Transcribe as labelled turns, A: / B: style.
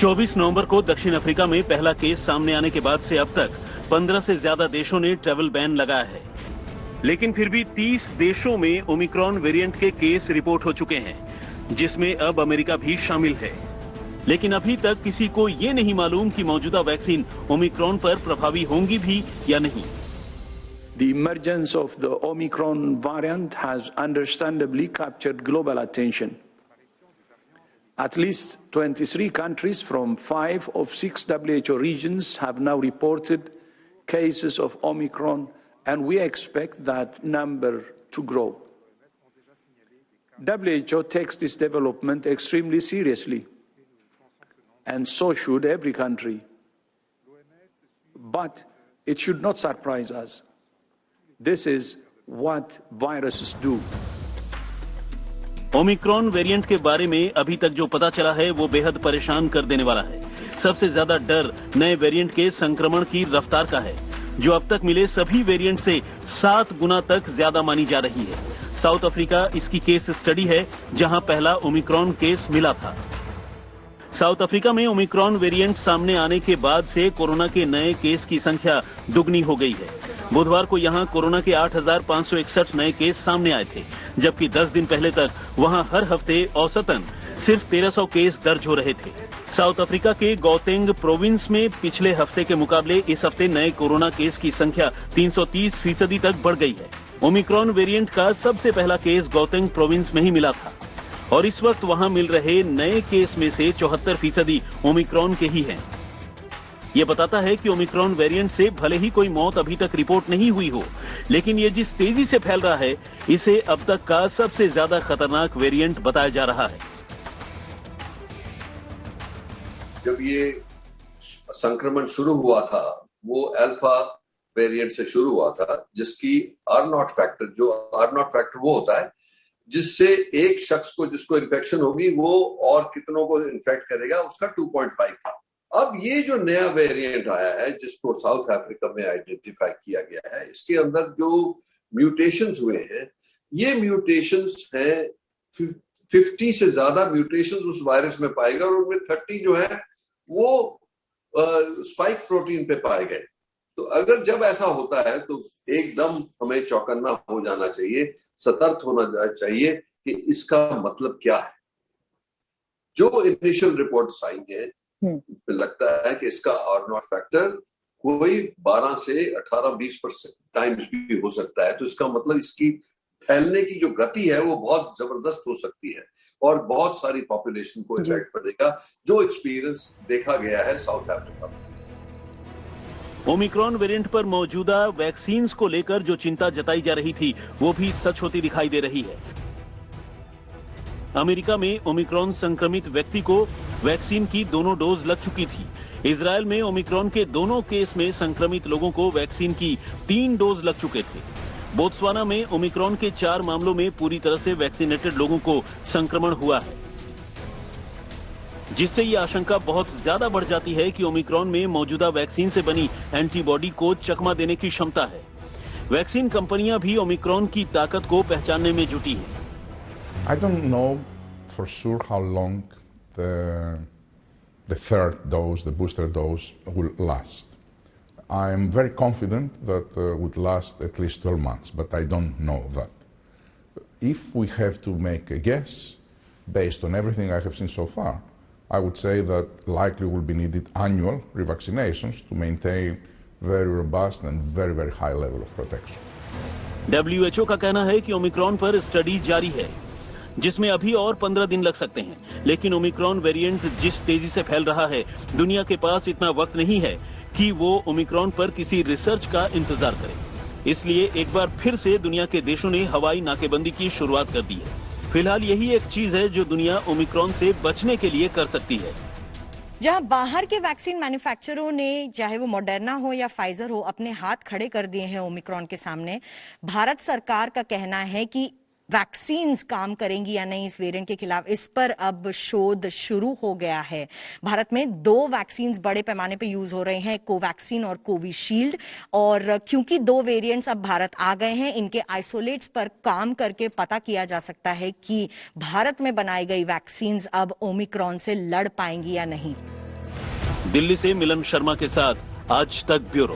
A: 24 नवंबर को दक्षिण अफ्रीका में पहला केस सामने आने के बाद से अब तक 15 से ज्यादा देशों ने ट्रैवल बैन लगाया है। लेकिन फिर भी 30 देशों में ओमिक्रॉन वेरिएंट के केस रिपोर्ट हो चुके हैं, जिसमें अब अमेरिका भी शामिल है। लेकिन अभी तक किसी को ये नहीं मालूम कि मौजूदा वैक्सीन ओमिक्रॉन पर प्रभावी होंगी भी या नहीं।
B: The emergence of the Omicron variant has understandably captured global attention. At least 23 countries from 5 of 6 WHO regions have now reported cases of Omicron, and we expect that number to grow. WHO takes this development extremely seriously, and so should every country. But it should not surprise us. This is what viruses do.
A: Omicron variant के बारे में अभी तक जो पता चला है वो बेहद परेशान कर देने वाला है। सबसे ज्यादा डर नए वेरिएंट के संक्रमण की रफ्तार का है, जो अब तक मिले सभी वेरिएंट से 7 गुना तक ज्यादा मानी जा रही है। साउथ अफ्रीका इसकी केस स्टडी है, जहां पहला ओमिक्रॉन केस मिला था। साउथ अफ्रीका में ओमिक्रॉन वेरिएंट सामने आने के बाद से कोरोना के नए केस की संख्या दुगनी हो गई है। बुधवार को यहां कोरोना के 8,561 नए केस सामने आए थे, जबकि 10 दिन पहले तक वहां हर हफ्ते औसतन सिर्फ 1300 केस दर्ज हो रहे थे। साउथ अफ्रीका के गौतेंग प्रोविंस में पिछले हफ्ते के मुकाबले इस हफ्ते नए कोरोना केस की संख्या 330% तक बढ़ गई है। ओमिक्रॉन वेरिएंट का सबसे पहला केस गौतेंग प्रोविंस में ही मिला था और इस वक्त वहां मिल रहे नए केस में से 74% ओमिक्रॉन के ही हैं। ये बताता है कि ओमिक्रॉन वेरिएंट से भले ही कोई मौत अभी तक रिपोर्ट नहीं हुई हो, लेकिन ये जिस तेजी से फैल रहा है, इसे अब तक का सबसे ज्यादा खतरनाक वेरिएंट बताया जा रहा है।
C: जब ये संक्रमण शुरू हुआ था, वो अल्फा वेरिएंट से शुरू हुआ था, जिसकी R0 फैक्टर वो होता है जिससे एक शख्स को जिसको इन्फेक्शन होगी वो और कितनों को इन्फेक्ट करेगा, उसका 2.5 था। अब ये जो नया वेरिएंट आया है जिसको साउथ अफ्रीका में आइडेंटिफाई किया गया है, इसके अंदर जो म्यूटेशंस हुए हैं, ये म्यूटेशंस हैं 50 से ज्यादा म्यूटेशंस उस वायरस में पाएगा और उनमें 30 जो है वो स्पाइक प्रोटीन पे पाए गए। तो अगर जब ऐसा होता है तो एकदम हमें चौकन्ना हो जाना चाहिए, सतर्क होना चाहिए कि इसका मतलब क्या है। जो इनिशियल रिपोर्ट्स आई हैं, लगता है कि इसका R0 फैक्टर कोई 12 से 18-20% टाइम्स भी हो सकता है। तो इसका मतलब इसकी फैलने की जो गति है वो बहुत जबरदस्त हो सकती है और बहुत सारी पॉपुलेशन को इफेक्ट करेगा, जो एक्सपीरियंस देखा गया है साउथ अफ्रीका में।
A: ओमिक्रॉन वेरिएंट पर मौजूदा वैक्सीन्स को लेकर जो चिंता जताई जा रही थी, वो भी सच होती दिखाई दे रही है। अमेरिका में ओमिक्रॉन संक्रमित व्यक्ति को वैक्सीन की दोनों डोज लग चुकी थी। इजरायल में ओमिक्रॉन के दोनों केस में संक्रमित लोगों को वैक्सीन की 3 डोज लग चुके थे। बोत्सवाना में ओमिक्रॉन के 4 मामलों में पूरी तरह से वैक्सीनेटेड लोगों को संक्रमण हुआ है, जिससे ये आशंका बहुत ज्यादा बढ़ जाती है कि ओमिक्रॉन में मौजूदा वैक्सीन से बनी एंटीबॉडी को चकमा देने की क्षमता है। वैक्सीन कंपनियां भी ओमिक्रॉन की ताकत को पहचानने में जुटी हैं।
D: I don't know for sure how long the third dose, the booster dose, will last. I am very confident that it would last at least 12 months, but I don't know that. If we have to make a guess, based on everything I have seen so far, I would say that likely will be needed annual revaccinations to maintain very robust and very, very high level of protection.
A: WHO का कहना है कि Omicron पर study जारी है, जिसमें अभी और 15 दिन लग सकते हैं। लेकिन ओमिक्रॉन वेरिएंट जिस तेजी से फैल रहा है, दुनिया के पास इतना वक्त नहीं है कि वो ओमिक्रॉन पर किसी रिसर्च का इंतजार करे। इसलिए एक बार फिर से दुनिया के देशों ने हवाई नाकेबंदी की शुरुआत कर दी है। फिलहाल यही एक चीज है जो दुनिया ओमिक्रॉन से बचने के लिए कर सकती है।
E: जहां बाहर के वैक्सीन मैन्युफैक्चररों ने, चाहे वो मॉडर्ना हो या फाइजर हो, अपने हाथ खड़े कर दिए हैं ओमिक्रॉन के सामने, भारत सरकार का कहना है कि वैक्सीन्स काम करेंगी या नहीं इस वेरिएंट के खिलाफ, इस पर अब शोध शुरू हो गया है। भारत में 2 वैक्सीन्स बड़े पैमाने पे यूज हो रहे हैं, कोवैक्सीन और कोविशील्ड, और क्योंकि 2 वेरिएंट्स अब भारत आ गए हैं, इनके आइसोलेट्स पर काम करके पता किया जा सकता है कि भारत में बनाई गई वैक्सीन्स अब ओमिक्रॉन से लड़ पाएंगी या नहीं।
A: दिल्ली से मिलन शर्मा के साथ आज तक ब्यूरो।